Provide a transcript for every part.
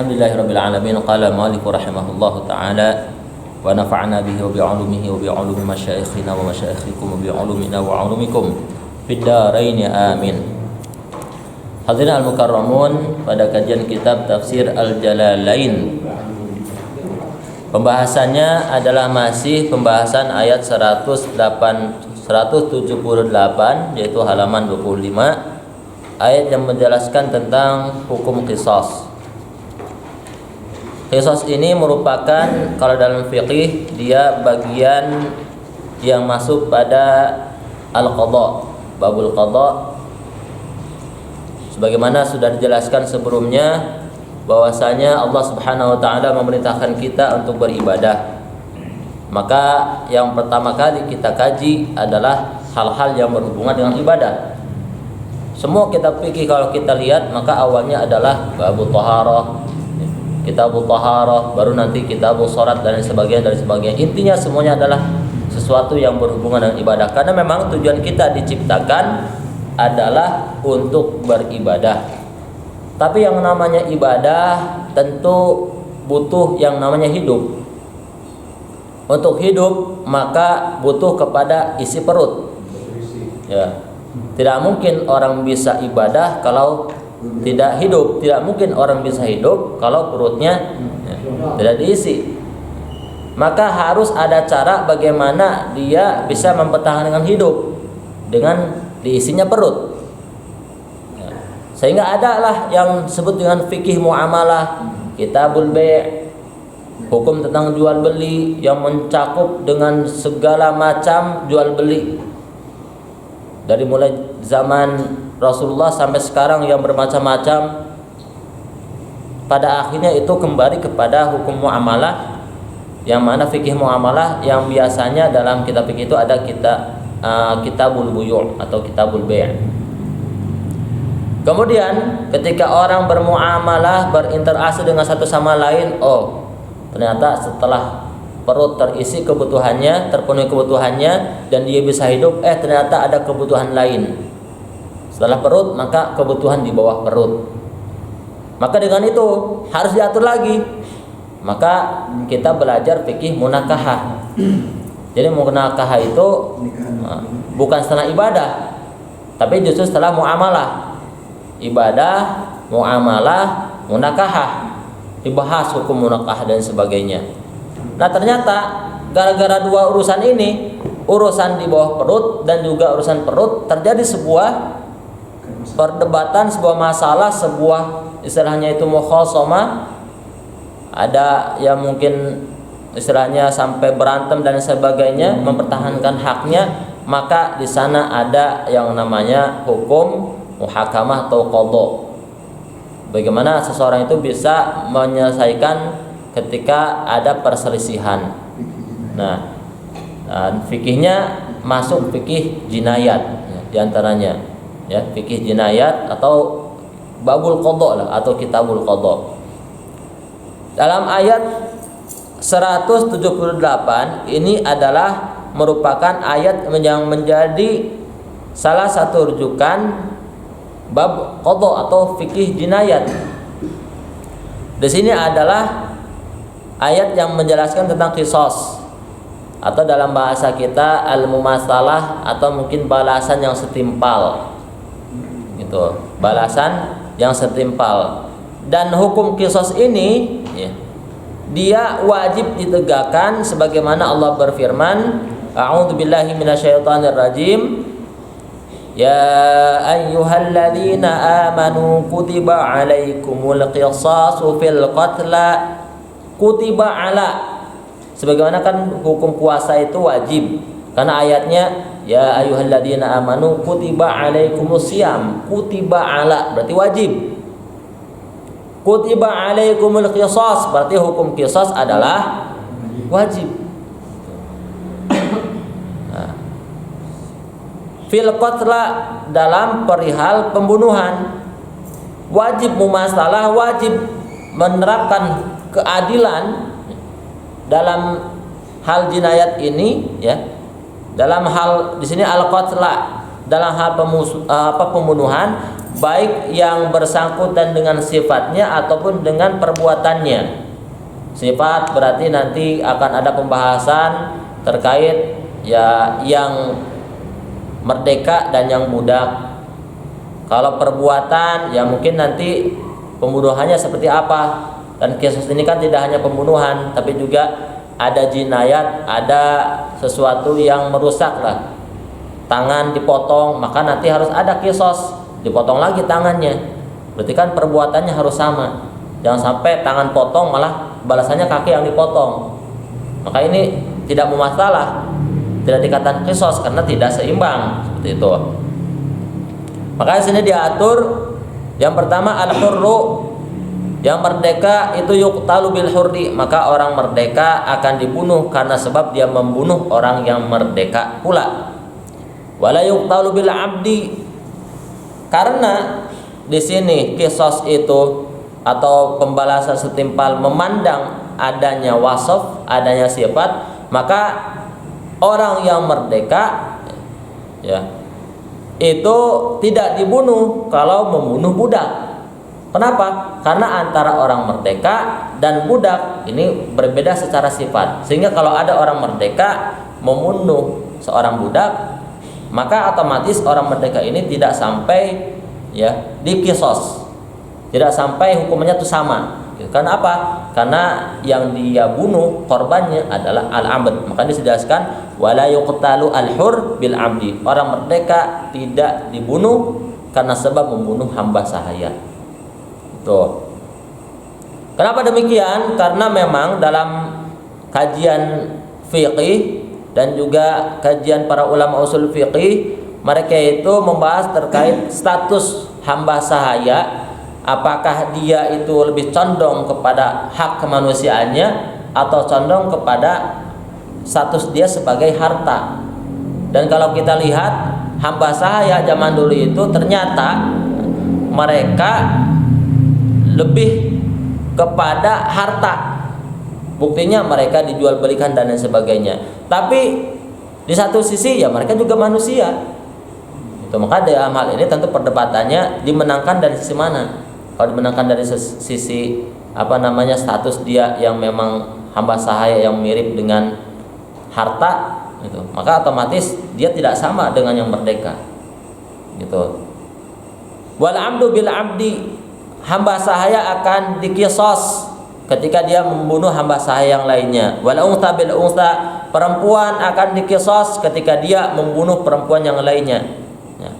Alhamdulillahirabbil alamin. Qala al-mu'allif rahimahullahu taala wa nafa'na bihi wa bi'ulumihi wa bi'ulumi masyayikhina wa masyayikhikum wa bi'ulumina wa 'ulumikum fid dharain amin. Hadirin al-mukarramun, pada kajian kitab Tafsir Al-Jalalain, pembahasannya adalah masih pembahasan ayat 178 yaitu halaman 25, ayat yang menjelaskan tentang hukum qisas. Qisas ini merupakan, kalau dalam fiqih, dia bagian yang masuk pada al-qadha, babul qadha. Sebagaimana sudah dijelaskan sebelumnya, bahwasanya Allah Subhanahu wa taala memerintahkan kita untuk beribadah. Maka yang pertama kali kita kaji adalah hal-hal yang berhubungan dengan ibadah. Semua kitab fikih kalau kita lihat, maka awalnya adalah babul taharah, kitabul taharah, baru nanti kitabul shalat dan sebagainya. Intinya semuanya adalah sesuatu yang berhubungan dengan ibadah, karena memang tujuan kita diciptakan adalah untuk beribadah. Tapi yang namanya ibadah tentu butuh yang namanya hidup. Untuk hidup maka butuh kepada isi perut. Ya. Tidak mungkin orang bisa ibadah kalau tidak hidup. Tidak mungkin orang bisa hidup kalau perutnya tidak diisi. Maka harus ada cara bagaimana dia bisa mempertahankan hidup dengan diisinya perut. Sehingga adalah yang disebut dengan fikih muamalah, kitabul bai', hukum tentang jual beli yang mencakup dengan segala macam jual beli. Dari mulai zaman Rasulullah sampai sekarang yang bermacam-macam, pada akhirnya itu kembali kepada hukum muamalah, yang mana fikih muamalah yang biasanya dalam kitab fikih itu ada kitabul buyu' atau kitabul bai'. Kemudian ketika orang bermuamalah, berinteraksi dengan satu sama lain, ternyata setelah perut terisi kebutuhannya, terpenuhi kebutuhannya, dan dia bisa hidup, ternyata ada kebutuhan lain setelah perut, maka kebutuhan di bawah perut. Maka dengan itu harus diatur lagi. Maka kita belajar fikih munakahah. Jadi munakahah itu bukan setelah ibadah, tapi justru setelah muamalah. Ibadah, muamalah, munakahah, dibahas hukum munakahah dan sebagainya. Nah ternyata gara-gara dua urusan ini, urusan di bawah perut dan juga urusan perut, terjadi sebuah perdebatan, sebuah masalah, sebuah istilahnya itu mukhasamah. Ada yang mungkin istilahnya sampai berantem dan sebagainya, mempertahankan haknya. Maka di sana ada yang namanya hukum muhakamah atau qadha. Bagaimana seseorang itu bisa menyelesaikan ketika ada perselisihan. Nah, fikihnya masuk fikih jinayat diantaranya, ya, fikih jinayat atau babul qadha lah, atau kitabul qadha. Dalam ayat 178 ini adalah merupakan ayat yang menjadi salah satu rujukan bab qadha atau fikih jinayat. Di sini adalah ayat yang menjelaskan tentang qisas, atau dalam bahasa kita al-mumasalah, atau mungkin balasan yang setimpal. Gitu, balasan yang setimpal. Dan hukum qisas ini dia wajib ditegakkan sebagaimana Allah berfirman, a'udzubillahi minasyaitonir rajim, ya ayyuhalladzina amanu kutiba alaikumul qisasu fil qatla. Kutiba ala, sebagaimana kan hukum puasa itu wajib, karena ayatnya ya ayyuhalladzina amanu kutiba alaikumus syiyam. Kutiba ala berarti wajib. Kutiba alaikumul qisas berarti hukum qisas adalah wajib. Fil qatla dalam perihal pembunuhan, wajib mumasalah, wajib menerapkan keadilan dalam hal jinayat ini, ya. Dalam hal di sini al-qatla, dalam hal pembunuhan baik yang bersangkutan dengan sifatnya ataupun dengan perbuatannya. Sifat berarti nanti akan ada pembahasan terkait ya yang merdeka dan yang budak. Kalau perbuatan ya mungkin nanti pembunuhannya seperti apa. Dan kisos ini kan tidak hanya pembunuhan, tapi juga ada jinayat, ada sesuatu yang merusak lah. Tangan dipotong, maka nanti harus ada kisos, dipotong lagi tangannya. Berarti kan perbuatannya harus sama. Jangan sampai tangan potong malah balasannya kaki yang dipotong. Maka ini tidak bermasalah, tidak dikatakan kisos karena tidak seimbang seperti itu. Maka di sini diatur yang pertama al-hurru, yang merdeka itu yuqtalu bil hurri, maka orang merdeka akan dibunuh karena sebab dia membunuh orang yang merdeka pula. Wala yuqtalu bil abdi, karena di sini kisos itu atau pembalasan setimpal memandang adanya wasaf, adanya sifat, maka orang yang merdeka ya itu tidak dibunuh kalau membunuh budak. Kenapa? Karena antara orang merdeka dan budak ini berbeda secara sifat. Sehingga kalau ada orang merdeka membunuh seorang budak, maka otomatis orang merdeka ini tidak sampai ya dikisos. Tidak sampai hukumannya itu sama. Karena apa? Karena yang dia bunuh korbannya adalah al-abd. Maka dijelaskan wala yuqtalu al-hur bil abdi. Orang merdeka tidak dibunuh karena sebab membunuh hamba sahaya. Tuh. Kenapa demikian? Karena memang dalam kajian fiqih dan juga kajian para ulama usul fiqih, mereka itu membahas terkait status hamba sahaya. Apakah dia itu lebih condong kepada hak kemanusiaannya atau condong kepada status dia sebagai harta. Dan kalau kita lihat hamba sahaya zaman dulu itu ternyata mereka lebih kepada harta. Buktinya mereka dijual belikan dan lain sebagainya. Tapi di satu sisi ya mereka juga manusia. Itu maka dalam hal ini tentu perdebatannya dimenangkan dari sisi mana? Kalau dimenangkan dari sisi status dia yang memang hamba sahaya yang mirip dengan harta gitu, maka otomatis dia tidak sama dengan yang merdeka. Gitu. Wal abdu bil abdi, hamba sahaya akan dikisos ketika dia membunuh hamba sahaya yang lainnya. Wal unsa bil unsa, perempuan akan dikisos ketika dia membunuh perempuan yang lainnya. Ya.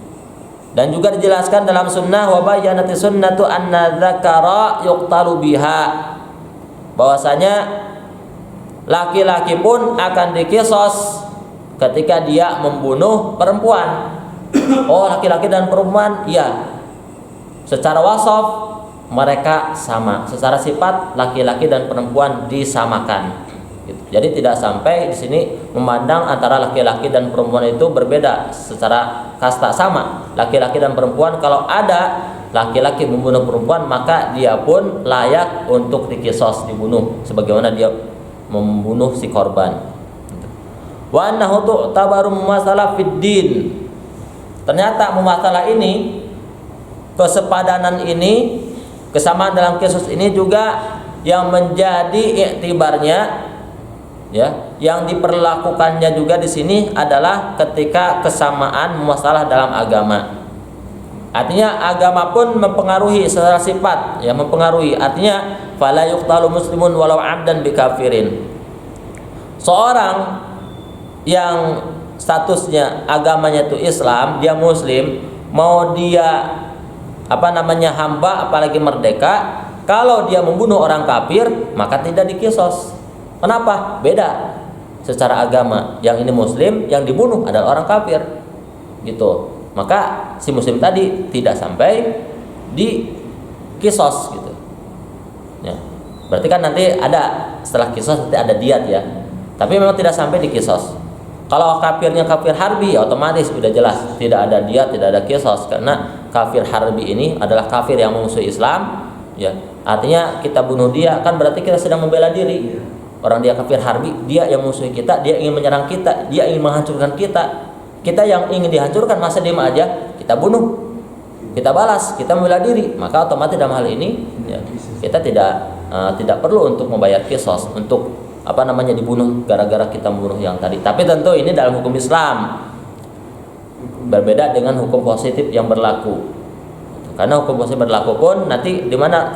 Dan juga dijelaskan dalam sunnah wa bayyanati sunnatu anna dzakara yuqtalu biha, bahwasanya laki-laki pun akan dikisos ketika dia membunuh perempuan. Oh, laki-laki dan perempuan ya secara wasaf mereka sama, secara sifat laki-laki dan perempuan disamakan. Gitu. Jadi tidak sampai di sini memandang antara laki-laki dan perempuan itu berbeda secara kasta sama. Laki-laki dan perempuan, kalau ada laki-laki membunuh perempuan maka dia pun layak untuk dikisos, dibunuh sebagaimana dia membunuh si korban. Wa annahu tu'tabaru mumasalah fid din. Ternyata mumasalah ini, kesepadanan ini, kesamaan dalam kisos ini juga yang menjadi iktibarnya ya, yang diperlakukannya juga di sini adalah ketika kesamaan masalah dalam agama. Artinya agama pun mempengaruhi secara sifat, ya mempengaruhi. Artinya fala yuqtalu muslimun walau 'abdan bikafirin. Seorang yang statusnya agamanya itu Islam, dia muslim, mau dia hamba apalagi merdeka, kalau dia membunuh orang kafir maka tidak dikisos. Kenapa? Beda secara agama. Yang ini muslim, yang dibunuh adalah orang kafir. Gitu. Maka si muslim tadi tidak sampai dikisos gitu. Ya. Berarti kan nanti ada setelah kisos nanti ada diat ya. Tapi memang tidak sampai dikisos. Kalau kafirnya kafir harbi, otomatis sudah jelas tidak ada diat, tidak ada kisos, karena kafir harbi ini adalah kafir yang memusuhi Islam. Ya. Artinya kita bunuh dia kan berarti kita sedang membela diri. Orang dia kafir harbi, dia yang musuhi kita, dia ingin menyerang kita, dia ingin menghancurkan kita. Kita yang ingin dihancurkan, masa diam aja, kita bunuh. kita balas, kita membela diri, maka otomatis dalam hal ini ya, kita tidak perlu untuk membayar qisas, untuk dibunuh gara-gara kita membunuh yang tadi. Tapi tentu ini dalam hukum Islam berbeda dengan hukum positif yang berlaku. Karena hukum positif berlaku pun nanti di mana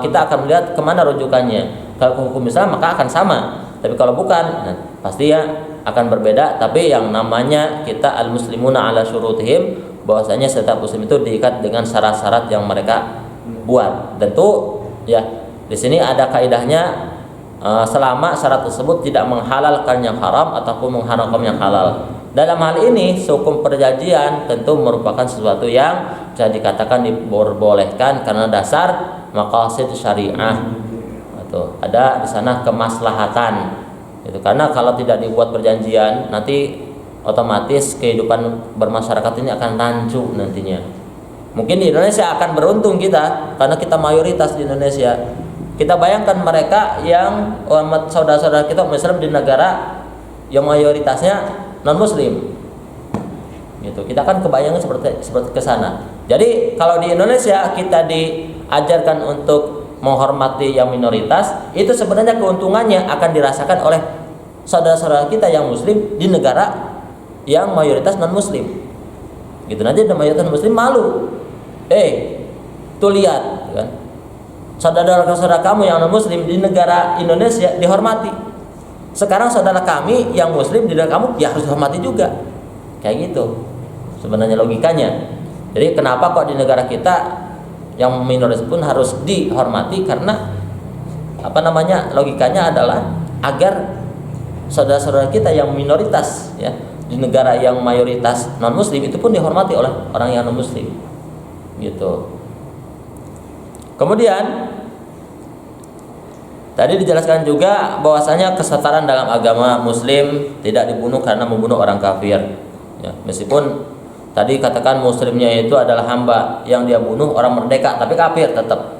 kita akan melihat kemana rujukannya. Kalau hukum Islam maka akan sama. Tapi kalau bukan, pasti ya akan berbeda. Tapi yang namanya kita al-muslimuna ala syurutihim, bahwasanya setiap muslim itu diikat dengan syarat-syarat yang mereka buat. Tentu ya di sini ada kaidahnya, selama syarat tersebut tidak menghalalkan yang haram ataupun mengharamkan yang halal. Dalam hal ini hukum perjanjian tentu merupakan sesuatu yang bisa dikatakan diperbolehkan karena dasar maqasid syariah. Atau ada di sana kemaslahatan. Itu karena kalau tidak dibuat perjanjian nanti otomatis kehidupan bermasyarakat ini akan rancu nantinya. Mungkin di Indonesia akan beruntung kita karena kita mayoritas di Indonesia. Kita bayangkan mereka yang saudara-saudara kita Muslim di negara yang mayoritasnya non Muslim. Gitu. Kita kan kebayangnya seperti ke sana. Jadi kalau di Indonesia kita diajarkan untuk menghormati yang minoritas, itu sebenarnya keuntungannya akan dirasakan oleh saudara-saudara kita yang Muslim di negara yang mayoritas non Muslim. Gitu nanti mayoritas non Muslim malu. Tuh lihat, kan? Saudara-saudara kamu yang non Muslim di negara Indonesia dihormati. Sekarang saudara kami yang Muslim di negara kamu ya harus dihormati juga. Kayak gitu. Sebenarnya logikanya. Jadi kenapa kok di negara kita yang minoritas pun harus dihormati? Karena logikanya adalah agar saudara-saudara kita yang minoritas ya di negara yang mayoritas non Muslim itu pun dihormati oleh orang yang non Muslim. Gitu. Kemudian tadi dijelaskan juga bahwasanya kesetaraan dalam agama Muslim tidak dibunuh karena membunuh orang kafir. Ya, meskipun tadi katakan Muslimnya itu adalah hamba, yang dia bunuh orang merdeka, tapi kafir tetap.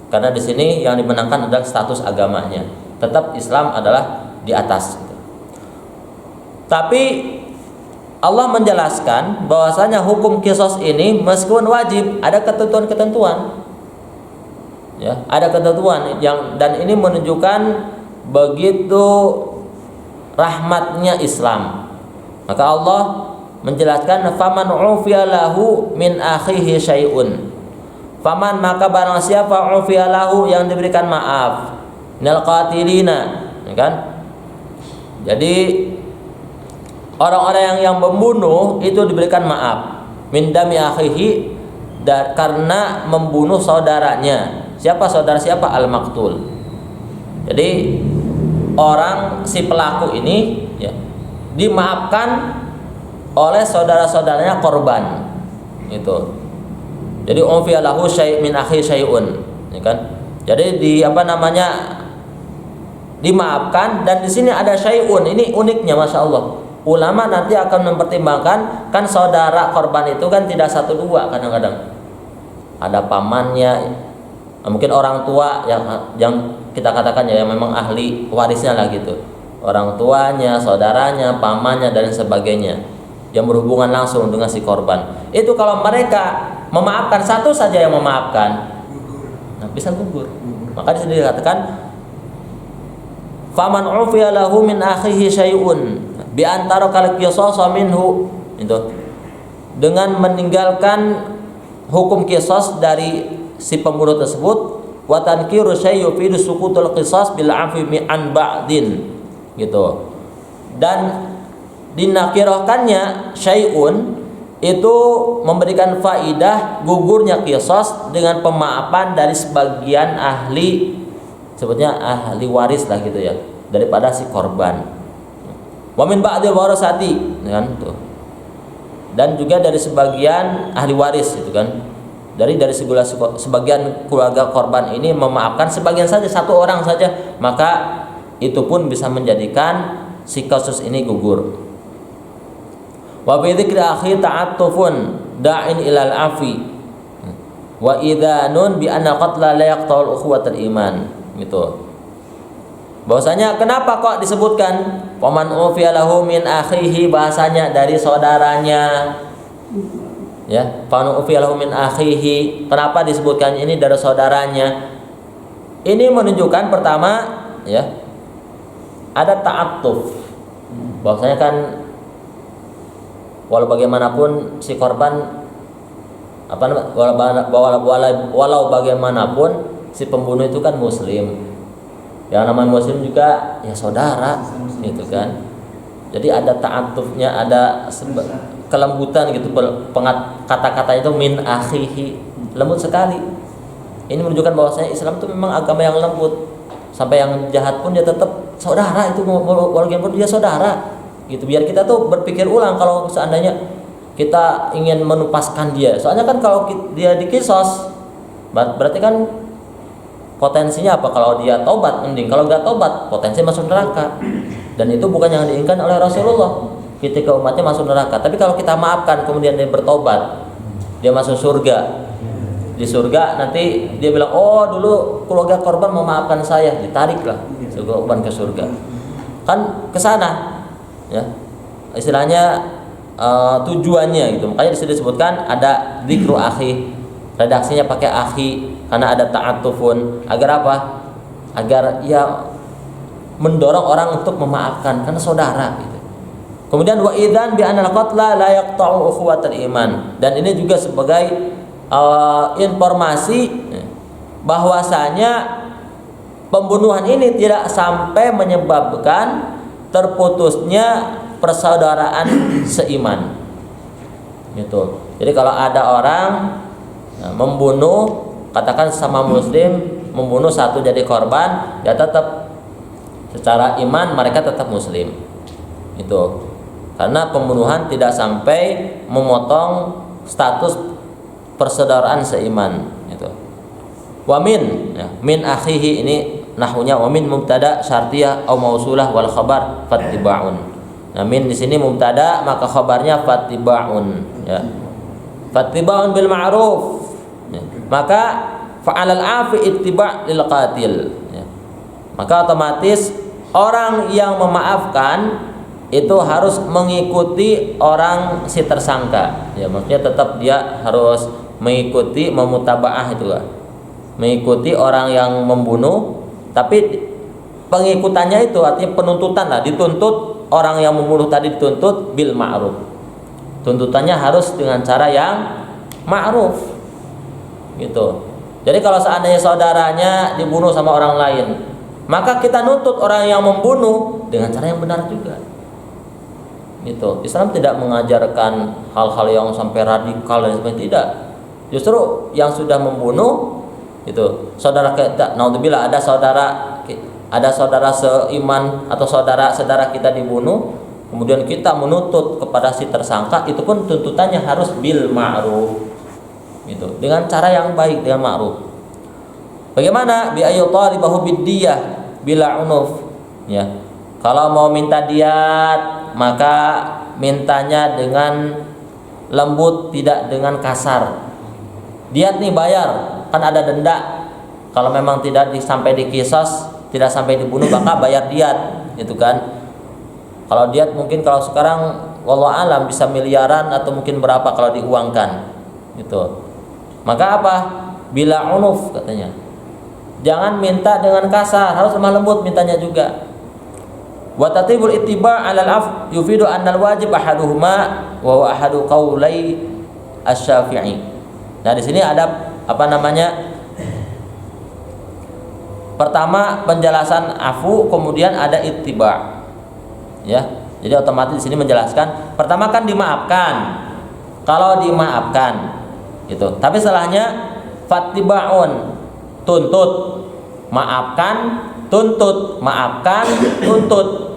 Karena di sini yang dimenangkan adalah status agamanya. Tetap Islam adalah di atas. Tapi Allah menjelaskan bahwasanya hukum qisas ini meskipun wajib ada ketentuan-ketentuan. Ya, ada ketentuan dan ini menunjukkan begitu rahmatnya Islam. Maka Allah menjelaskan faman ufiya lahu min akhihi syai'un. Faman maka barang siapa ufiya lahu yang diberikan maaf minal qatilina, ya kan? Jadi orang-orang yang membunuh itu diberikan maaf min dami akhihi karena membunuh saudaranya. Siapa saudara siapa? Al-maqtul. Jadi orang si pelaku ini ya dimaafkan oleh saudara-saudaranya korban. Itu. Jadi ufiya lahu syai' min akhi syai'un, ya kan? Jadi dimaafkan, dan di sini ada syai'un. Ini uniknya Masya Allah. Ulama nanti akan mempertimbangkan, kan saudara korban itu kan tidak satu dua, kadang-kadang ada pamannya, mungkin orang tua yang kita katakan ya yang memang ahli warisnya lah gitu, orang tuanya, saudaranya, pamannya dan sebagainya yang berhubungan langsung dengan si korban. Itu kalau mereka memaafkan satu saja yang memaafkan, bisa gugur. Maka di sini dikatakan faman ufiya lahu min akhihi syai'un bi antara kal qisas minhu, itu dengan meninggalkan hukum qisas dari si pembunuh tersebut, wa tankiru syai'u fi suqutul qisas bil afi an ba'din, gitu. Dan dinakirahkannya syai'un itu memberikan faidah gugurnya qisas dengan pemaafan dari sebagian ahli, sebutnya ahli waris lah gitu ya, daripada si korban. Wa min ba'dil warasati, kan tuh. Dan juga dari sebagian ahli waris itu kan. Dari sebagian keluarga korban ini memaafkan sebagian saja, satu orang saja, maka itu pun bisa menjadikan si kasus ini gugur. Wa bi dzikri akhi ta'attufun da'in ilal afi wa idhanun bi anna qatla la yaqta'ul ukhuwatal iman, gitu. Bahwasanya kenapa kok disebutkan waman ufiya lahu min akhihi, bahasanya dari saudaranya. Ya, fanu ufiyalahu min akhihi. Kenapa disebutkan ini dari saudaranya? Ini menunjukkan pertama, ya, ada ta'attuf. Bahwasanya kan walau bagaimanapun si korban walau bagaimanapun si pembunuh itu kan muslim. Yang namanya muslim juga ya saudara, gitu kan. Jadi ada ta'attufnya, ada kelembutan gitu, kata-katanya itu min akhihi, lembut sekali. Ini menunjukkan bahwasanya Islam itu memang agama yang lembut. Sampai yang jahat pun dia tetap saudara, itu walaupun dia saudara. Gitu, biar kita tuh berpikir ulang kalau seandainya kita ingin menupaskan dia. Soalnya kan kalau dia dikisos, berarti kan potensinya apa? Kalau dia tobat mending, kalau nggak tobat potensi masuk neraka. Dan itu bukan yang diinginkan oleh Rasulullah ketika umatnya masuk neraka. Tapi kalau kita maafkan kemudian dia bertobat, dia masuk surga. Di surga nanti dia bilang, oh dulu keluarga korban memaafkan saya, ditariklah korban ke surga. Kan ke sana, ya. Istilahnya tujuannya gitu. Makanya di sini disebutkan ada dzikru akhi. Redaksinya pakai akhi karena ada ta'atufun. Agar apa? Agar ya mendorong orang untuk memaafkan karena saudara gitu. Kemudian wa idzan bi anal qatla la yaqta'u ukhuwatal iman. Dan ini juga sebagai informasi bahwasanya pembunuhan ini tidak sampai menyebabkan terputusnya persaudaraan seiman. Gitu. Jadi kalau ada orang membunuh, katakan sama muslim, membunuh satu jadi korban, ya tetap secara iman mereka tetap muslim. Itu. Karena pembunuhan tidak sampai memotong status persaudaraan seiman itu. Wa min, ya, min akhihi ini nahwunya wa min mubtada syartiyah au mausulah wal khabar fattiba'un. Nah, min di sini mubtada maka khabarnya fattiba'un, ya. Fattiba'un bil ma'ruf. Ya. Maka fa'alal afi ittiba' lil qatil, ya. Maka otomatis orang yang memaafkan itu harus mengikuti orang si tersangka. Ya, maksudnya tetap dia harus mengikuti, memutabaah itu lah, mengikuti orang yang membunuh, tapi pengikutannya itu artinya penuntutan lah, dituntut orang yang membunuh tadi dituntut bil ma'ruf, tuntutannya harus dengan cara yang ma'ruf gitu. Jadi kalau seandainya saudaranya dibunuh sama orang lain, maka kita nuntut orang yang membunuh dengan cara yang benar juga gitu. Islam tidak mengajarkan hal-hal yang sampai radikal dan sebagainya, tidak. Justru yang sudah membunuh itu saudara kita, naudzubillah, ada saudara seiman atau saudara kita dibunuh, kemudian kita menuntut kepada si tersangka, itu pun tuntutannya harus bil ma'ruf gitu, dengan cara yang baik, dengan ma'ruf. Bagaimana? Bi ayyutalibahu biddiyah bila unuf, ya. Kalau mau minta diat, maka mintanya dengan lembut, tidak dengan kasar. Diat nih bayar, kan ada denda. Kalau memang tidak sampai dikisos, tidak sampai dibunuh, maka bayar diat, gitu kan. Kalau diat mungkin kalau sekarang wallahu alam bisa miliaran atau mungkin berapa kalau diuangkan, gitu. Maka apa? Bila unuf katanya. Jangan minta dengan kasar, harus lemah lembut mintanya juga. Wa tatibul ittiba' 'alal 'af yufidu annal wajib ahaduhuma wa huwa ahadu qaulai asy-Syafi'i. Nah, di sini ada apa namanya? Pertama penjelasan afu, kemudian ada ittiba'. Ya. Jadi otomatis di sini menjelaskan pertama kan dimaafkan. Kalau dimaafkan gitu. Tapi setelahnya fattiba'un, tuntut, maafkan, tuntut, maafkan, tuntut.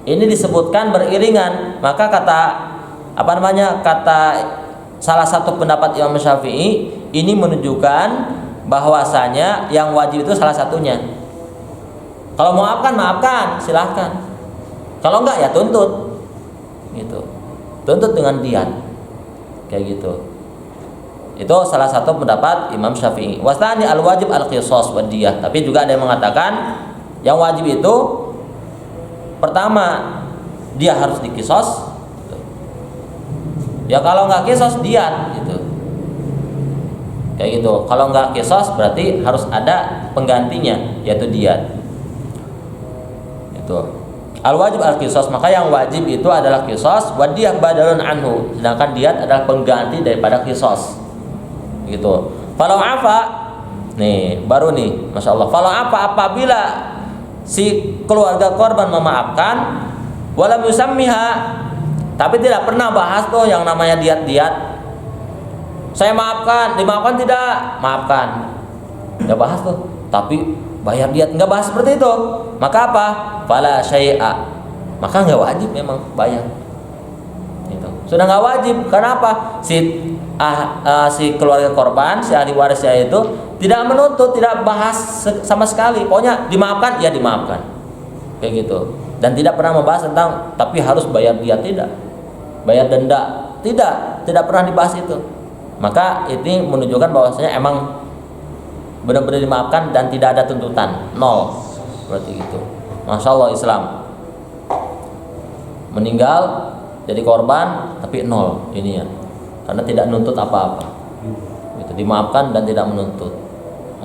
Ini disebutkan beriringan. Maka kata salah satu pendapat Imam Syafi'i ini menunjukkan bahwasanya yang wajib itu salah satunya. Kalau maafkan, silahkan. Kalau enggak ya tuntut. Gitu. Tuntut dengan diat. Kayak gitu. Itu salah satu pendapat Imam Syafi'i. Wasani al-wajib al-qisas wa diyah. Tapi juga ada yang mengatakan yang wajib itu pertama dia harus dikisos. Ya kalau nggak kisos diat gitu. Kayak gitu. Kalau nggak kisos berarti harus ada penggantinya, yaitu diat. Itu. Al wajib al kisos, maka yang wajib itu adalah kisos, wadiyah badalun anhu, sedangkan diat adalah pengganti daripada kisos. Gitu. Kalau apa? Nih, baru nih, masya Allah. Kalau apa apabila si keluarga korban memaafkan, walam yusammiha, tapi tidak pernah bahas tuh yang namanya diat. Saya maafkan, dimaafkan tidak? Maafkan. Enggak bahas tuh. Tapi bayar diat, enggak bahas seperti itu. Maka apa? Fala syai'a. Maka enggak wajib memang bayar. Gitu. Sudah enggak wajib. Kenapa? Si keluarga korban, si ahli warisnya itu tidak menuntut, tidak bahas sama sekali. Pokoknya dimaafkan, ya dimaafkan. Kayak gitu. Dan tidak pernah membahas tentang tapi harus bayar diat, tidak. Bayar denda, tidak pernah dibahas itu. Maka ini menunjukkan bahwasanya emang benar-benar dimaafkan dan tidak ada tuntutan, nol, berarti gitu. Masya Allah, Islam meninggal jadi korban tapi nol ini ya, karena tidak menuntut apa-apa, gitu. Dimaafkan dan tidak menuntut.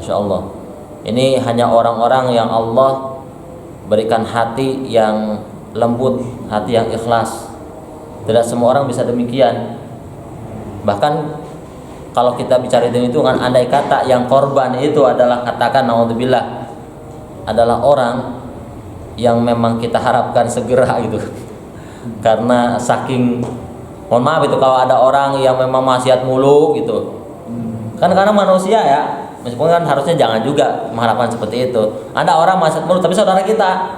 Masya Allah, ini hanya orang-orang yang Allah berikan hati yang lembut, hati yang ikhlas. Tidak semua orang bisa demikian. Bahkan kalau kita bicara itu kan, andai kata yang korban itu adalah, katakan naudzubillah, adalah orang yang memang kita harapkan segera gitu. Karena saking, mohon maaf itu kalau ada orang yang memang maksiat mulu gitu. Kan karena manusia ya, meskipun kan harusnya jangan juga mengharapkan seperti itu. Ada orang maksiat mulu tapi saudara kita,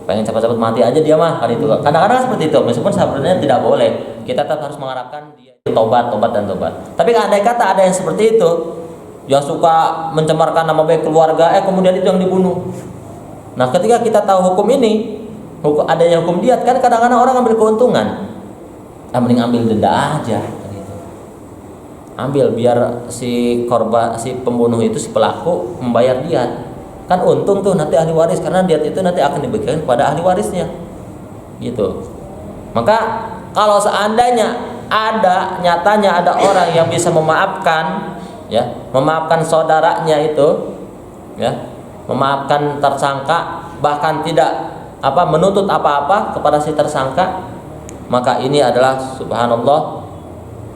pengen cepat-cepat mati aja dia mah, kan itu. Kadang-kadang seperti itu, meskipun sebenarnya tidak boleh. Kita tetap harus mengharapkan dia tobat. Tapi andai kata ada yang seperti itu, yang suka mencemarkan nama baik keluarga, kemudian itu yang dibunuh. Nah, ketika kita tahu hukum ini, adanya hukum diat, kan kadang-kadang orang ambil keuntungan. Mending ambil denda aja, gitu. Ambil biar si korban, si pembunuh itu, si pelaku membayar diat. Kan untung tuh nanti ahli waris, karena diat itu nanti akan diberikan kepada ahli warisnya. Gitu. Maka kalau seandainya nyatanya ada orang yang bisa memaafkan, ya, memaafkan saudaranya itu, ya, memaafkan tersangka, bahkan tidak menuntut apa-apa kepada si tersangka, maka ini adalah subhanallah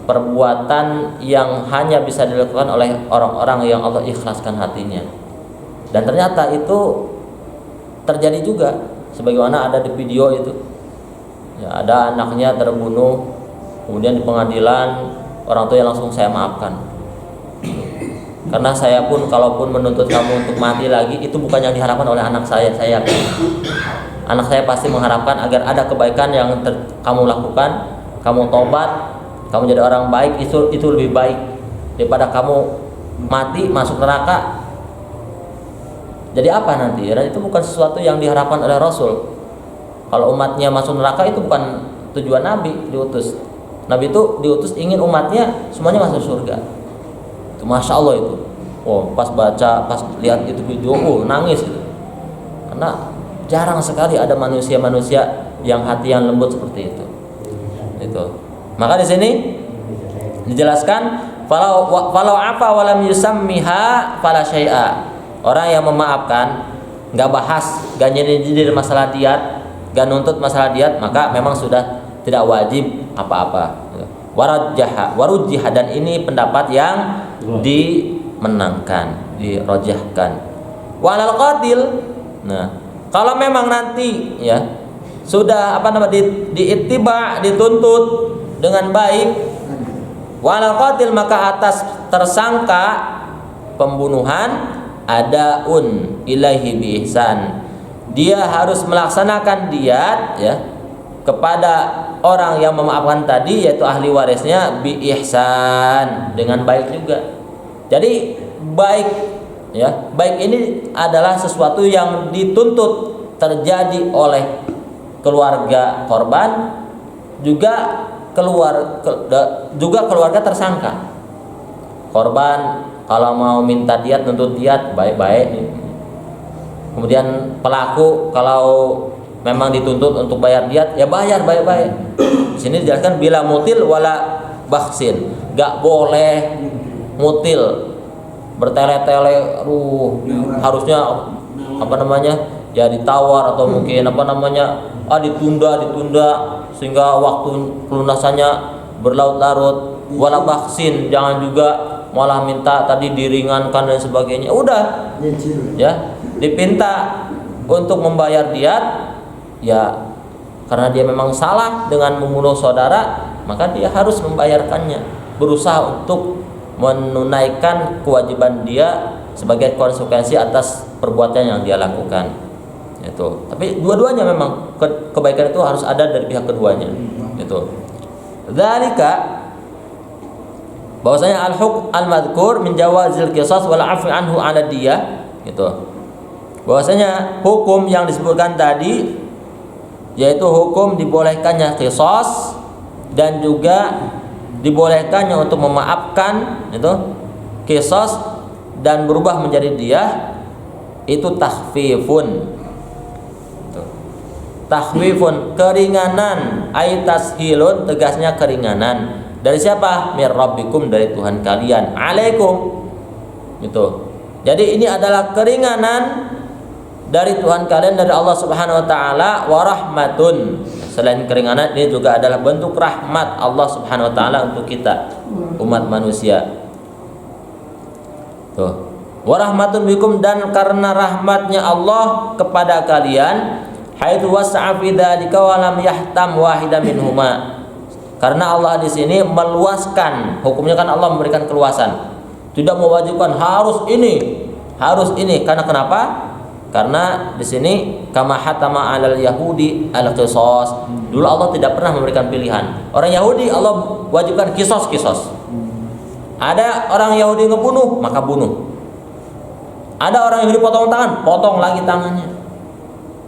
perbuatan yang hanya bisa dilakukan oleh orang-orang yang Allah ikhlaskan hatinya. Dan ternyata itu terjadi juga, sebagaimana ada di video itu. Ya, ada anaknya terbunuh, kemudian di pengadilan orang tua yang langsung, saya maafkan. Karena saya pun kalaupun menuntut kamu untuk mati lagi, itu bukan yang diharapkan oleh anak saya yakin. Anak saya pasti mengharapkan agar ada kebaikan yang kamu lakukan, kamu tobat, kamu jadi orang baik, itu lebih baik daripada kamu mati masuk neraka. Jadi apa nanti? Dan itu bukan sesuatu yang diharapkan oleh Rasul. Kalau umatnya masuk neraka itu bukan tujuan Nabi diutus. Nabi itu diutus ingin umatnya semuanya masuk surga. Itu masya Allah itu. Pas lihat itu video, nangis gitu. Karena jarang sekali ada manusia-manusia yang hati yang lembut seperti itu. Itu. Maka di sini dijelaskan falau afa walam yusammiha fala syai'a. Orang yang memaafkan, enggak bahas, enggak nyindir masalah diat, enggak nuntut masalah diat, maka memang sudah tidak wajib apa-apa. Warujjah, dan ini pendapat yang dimenangkan, dirojahkan. Walal qatil. Nah, kalau memang nanti ya sudah diittiba, dituntut dengan baik, walal qatil, maka atas tersangka pembunuhan adaun ilaihi bi ihsan, dia harus melaksanakan diat ya kepada orang yang memaafkan tadi, yaitu ahli warisnya, bi ihsan, dengan baik juga. Jadi baik ya, baik ini adalah sesuatu yang dituntut terjadi oleh keluarga korban, juga keluarga tersangka. Korban kalau mau minta diat, nuntut diat, baik-baik. Kemudian pelaku kalau memang dituntut untuk bayar diat, ya bayar baik-baik. Di sini dijelaskan bila mutil wala baksin, gak boleh mutil, bertele-tele, harusnya apa namanya ya ditawar atau mungkin apa namanya ditunda sehingga waktu pelunasannya berlarut-larut. Wala baksin, jangan juga malah minta tadi diringankan dan sebagainya. Udah ya dipinta untuk membayar diat ya, karena dia memang salah dengan membunuh saudara, maka dia harus membayarkannya, berusaha untuk menunaikan kewajiban dia sebagai konsekuensi atas perbuatan yang dia lakukan. Itu. Tapi dua-duanya memang kebaikan itu harus ada dari pihak keduanya. Itu. Dzalika, bahwasanya al-hukm al-madhkur min jawazil qisas wal 'afwi anhu 'ala diyah, gitu. Bahwasanya hukum yang disebutkan tadi yaitu hukum dibolehkannya qisas dan juga dibolehkannya untuk memaafkan, itu qisas dan berubah menjadi diyah, itu takhfifun. Takhfifun, keringanan, ay tashilun, tegasnya keringanan. Dari siapa? Mir rabbikum, dari Tuhan kalian. Alaikum. Gitu. Jadi ini adalah keringanan dari Tuhan kalian, dari Allah Subhanahu wa taala, wa rahmatun. Selain keringanan, ini juga adalah bentuk rahmat Allah Subhanahu wa taala untuk kita umat manusia. Tuh. Wa rahmatun bikum, dan karena rahmatnya Allah kepada kalian, haitsu wasa'a fi dzalika wa lam yahtam wahidan minhuma. Karena Allah di sini meluaskan, hukumnya kan Allah memberikan keluasan, tidak mewajibkan harus ini. Karena kenapa? Karena di sini kama hatama 'alal yahudi al-qisas. Dulu Allah tidak pernah memberikan pilihan. Orang Yahudi Allah wajibkan qisas. Ada orang Yahudi ngebunuh, maka bunuh. Ada orang Yahudi potong tangan, potong lagi tangannya.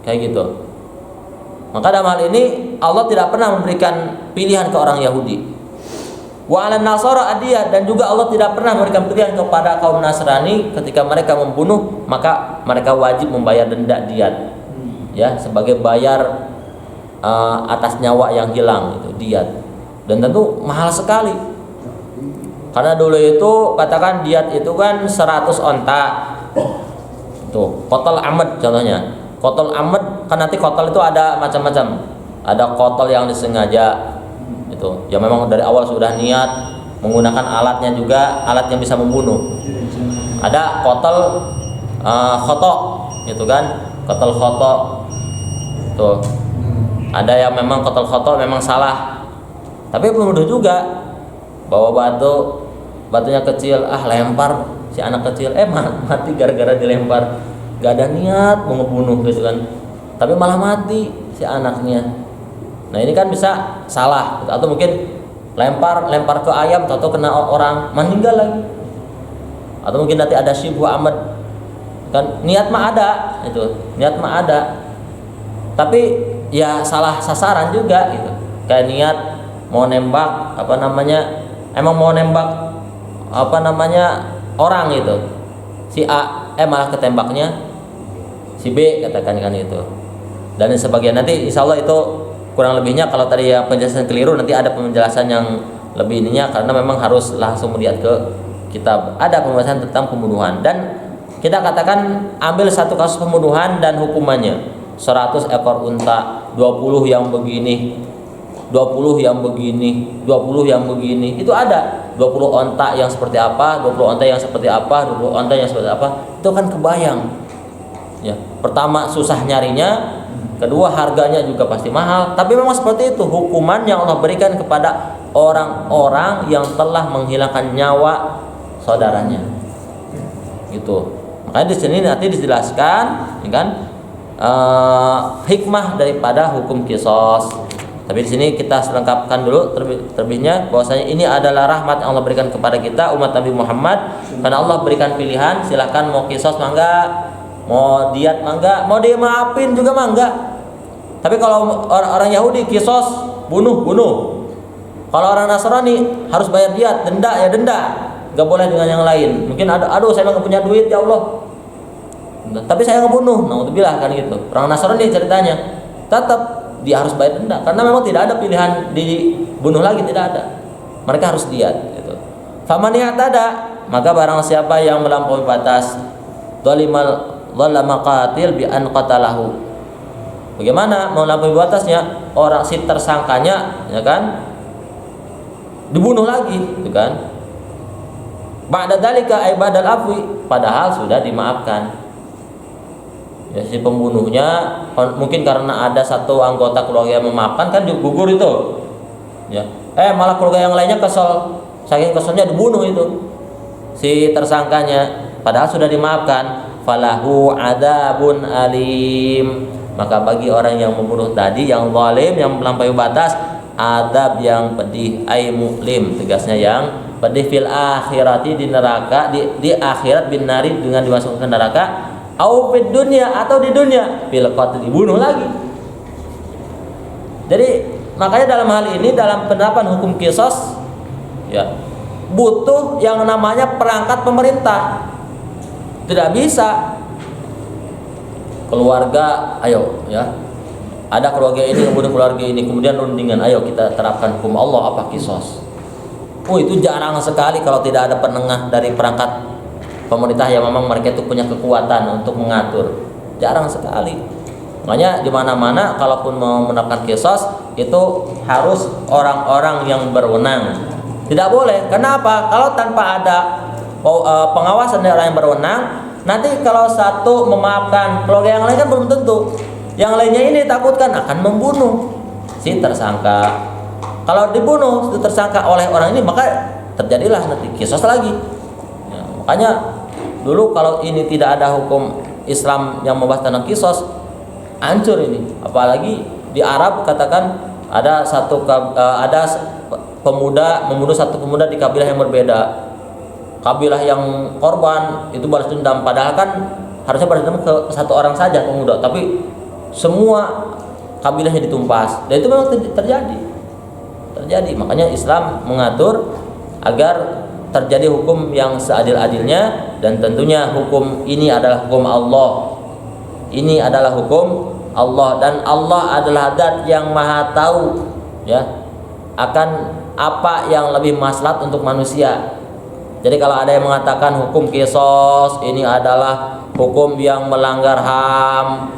Kayak gitu. Maka dalam hal ini Allah tidak pernah memberikan pilihan ke orang Yahudi. Wa 'alan nasara adiyah, dan juga Allah tidak pernah memberikan pilihan kepada kaum Nasrani ketika mereka membunuh, maka mereka wajib membayar denda diat. Ya, sebagai bayar atas nyawa yang hilang, itu diat. Dan tentu mahal sekali. Karena dulu itu katakan diat itu kan 100 onta. Tuh, qatl amad contohnya. Qatl amad kan nanti qatl itu ada macam-macam. Ada qatl yang disengaja, itu yang memang dari awal sudah niat menggunakan alatnya juga, alat yang bisa membunuh. Ada qatl khata, itu kan, qatl khata. Tuh. Ada yang memang qatl khata memang salah. Tapi pembunuh juga bawa batunya kecil, lempar si anak kecil, mati gara-gara dilempar. Gak ada niat mau ngebunuh gitu kan, tapi malah mati si anaknya. Nah ini kan bisa salah gitu. Atau mungkin lempar ke ayam, atau kena orang meninggal lagi. Atau mungkin nanti ada syibhu amad kan, niat mah ada, tapi ya salah sasaran juga gitu. Kayak niat mau nembak orang gitu, si A malah ketembaknya si B, katakan kan itu. Dan sebagian nanti insya Allah itu kurang lebihnya, kalau tadi yang penjelasan keliru nanti ada penjelasan yang lebih ininya, karena memang harus langsung melihat ke kitab, ada pembahasan tentang pembunuhan. Dan kita katakan ambil satu kasus pembunuhan dan hukumannya 100 ekor unta, 20 yang begini, 20 yang begini, 20 yang begini. Itu ada 20 onta yang seperti apa, 20 onta yang seperti apa, 20 onta yang seperti apa. Itu kan kebayang. Ya, pertama susah nyarinya, kedua harganya juga pasti mahal. Tapi memang seperti itu hukuman yang Allah berikan kepada orang-orang yang telah menghilangkan nyawa saudaranya. Gitu. Makanya di sini nanti dijelaskan, ya kan, hikmah daripada hukum qisas. Tapi di sini kita selengkapkan dulu terlebihnya bahwasanya ini adalah rahmat yang Allah berikan kepada kita umat Nabi Muhammad, karena Allah berikan pilihan, silakan mau qisas mangga, mau diat mangga, mau dia maafin juga mangga. Tapi kalau orang Yahudi qisas bunuh. Kalau orang Nasrani harus bayar diat, denda ya denda. Gak boleh dengan yang lain. Mungkin aduh saya nggak punya duit ya Allah, tapi saya ngebunuh, naudzubillah kan gitu. Orang Nasrani ceritanya tetap dia harus bayar denda, karena memang tidak ada pilihan dibunuh lagi, tidak ada. Mereka harus diat gitu. Faman i'tada, maka barang siapa yang melampaui batas, dzalama qatil bi an qatalahu. Bagaimana melampaui batasnya? Orang si tersangkanya, ya kan, dibunuh lagi, gitu kan? Ba'da dzalika ay badal afwi, padahal sudah dimaafkan. Ya, si pembunuhnya mungkin karena ada satu anggota keluarga yang memaafkan kan gugur itu. Ya. Malah keluarga yang lainnya kesel, saking keselnya dibunuh itu si tersangkanya, padahal sudah dimaafkan. Falahu adabun alim, maka bagi orang yang membunuh tadi, yang zalim, yang melampaui batas, adab yang pedih, ay mu'lim, tegasnya yang pedih, fil akhirati, di neraka, di akhirat, bin nari, dengan dimasukkan ke neraka, au fid dunya, atau di dunia, bil qatl, dibunuh lagi. Jadi makanya dalam hal ini, dalam penerapan hukum qisas, ya, butuh yang namanya perangkat pemerintah. Tidak bisa keluarga, ayo, ya, ada keluarga ini kemudian keluarga ini, kemudian rundingan, ayo kita terapkan hukum Allah apa qisas. Itu jarang sekali kalau tidak ada penengah dari perangkat pemerintah yang memang mereka itu punya kekuatan untuk mengatur. Jarang sekali. Makanya di mana-mana kalaupun mau menerapkan qisas itu harus orang-orang yang berwenang. Tidak boleh. Kenapa? Kalau tanpa ada pengawasan dari orang yang berwenang, nanti kalau satu memaafkan, keluarga yang lain kan belum tentu. Yang lainnya ini takutkan akan membunuh si tersangka. Kalau dibunuh si tersangka oleh orang ini, maka terjadilah nanti qisas lagi. Ya, makanya dulu kalau ini tidak ada hukum Islam yang membahas tentang qisas, hancur ini. Apalagi di Arab, katakan ada ada pemuda membunuh satu pemuda di kabilah yang berbeda. Kabilah yang korban itu balas dendam, padahal kan harusnya balas dendam ke satu orang saja pemuda, tapi semua kabilahnya ditumpas. Dan itu memang terjadi. Makanya Islam mengatur agar terjadi hukum yang seadil-adilnya, dan tentunya hukum ini adalah hukum Allah. Ini adalah hukum Allah, dan Allah adalah zat yang maha tahu, ya, akan apa yang lebih maslahat untuk manusia. Jadi kalau ada yang mengatakan hukum qisas ini adalah hukum yang melanggar HAM,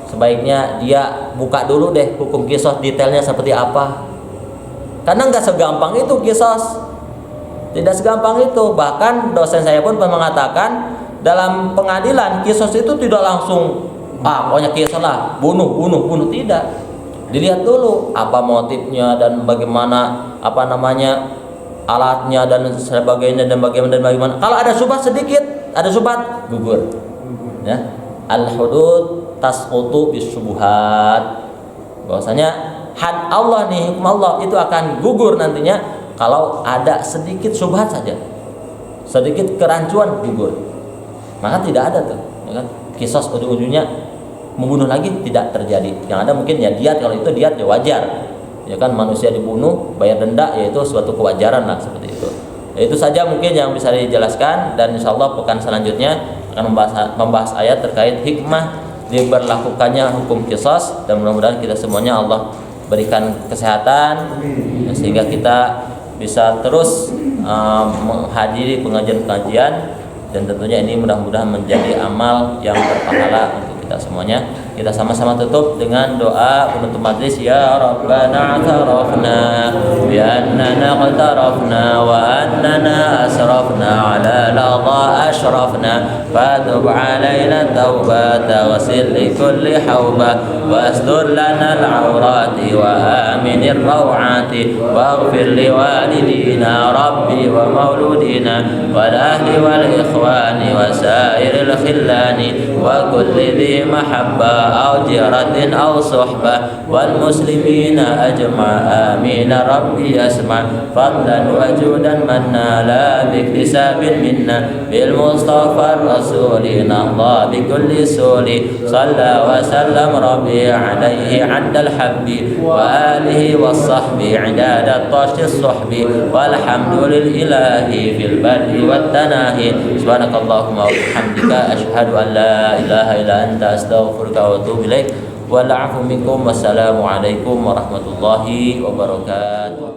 sebaiknya dia buka dulu deh hukum qisas detailnya seperti apa. Karena nggak segampang itu qisas, tidak segampang itu. Bahkan dosen saya pun pernah mengatakan dalam pengadilan qisas itu tidak langsung pokoknya qisas lah, bunuh, tidak. Dilihat dulu apa motifnya dan bagaimana alatnya dan sebagainya, dan bagaimana. Kalau ada syubhat sedikit, gugur. Ya. Al-hudud tasqutu bisyubuhat. Bahwasanya had Allah nih, hukum Allah itu akan gugur nantinya kalau ada sedikit syubhat saja. Sedikit kerancuan gugur. Maka tidak ada tuh, ya kan? Qisas ujung-ujungnya membunuh lagi tidak terjadi. Yang ada mungkin ya diat, kalau itu diat ya wajar. Ya kan, manusia dibunuh bayar denda, yaitu suatu kewajaran lah, seperti itu. Ya, itu saja mungkin yang bisa dijelaskan, dan insyaallah pekan selanjutnya akan membahas ayat terkait hikmah diberlakukannya hukum qisas, dan mudah-mudahan kita semuanya Allah berikan kesehatan, ya, sehingga kita bisa terus menghadiri pengajian-pengajian, dan tentunya ini mudah-mudahan menjadi amal yang berpahala untuk kita semuanya. Kita sama-sama tutup dengan doa penutup majlis. Ya Rabbana a'tarafna bi annana qtarafna wa annana asrafna ala ladha ashrafna fatub alaina tawbata wasil li kulli hawba wasdur lana al-awrati wa aminir rawati waghfir li walidina rabbi wa mauludina wal ahli wal ikhwani wa sairil khillani wa kulli dhi mahabba أو جيرة أو صحبة والمسلمين أجمع آمين ربي أسمع فضلا وجودا منا لا باكتساب منا بالمصطفى الرسول نهضى بكل سول صلى وسلم ربي عليه عند الحب وآله والصحب عداد الطش الصحب والحمد للإله في البر والتناهي سبحانك اللهم وبحمدك أشهد أن لا إله إلا أنت أستغفرك وأتوب إليك والعفو منكم والسلام عليكم ورحمة الله وبركاته.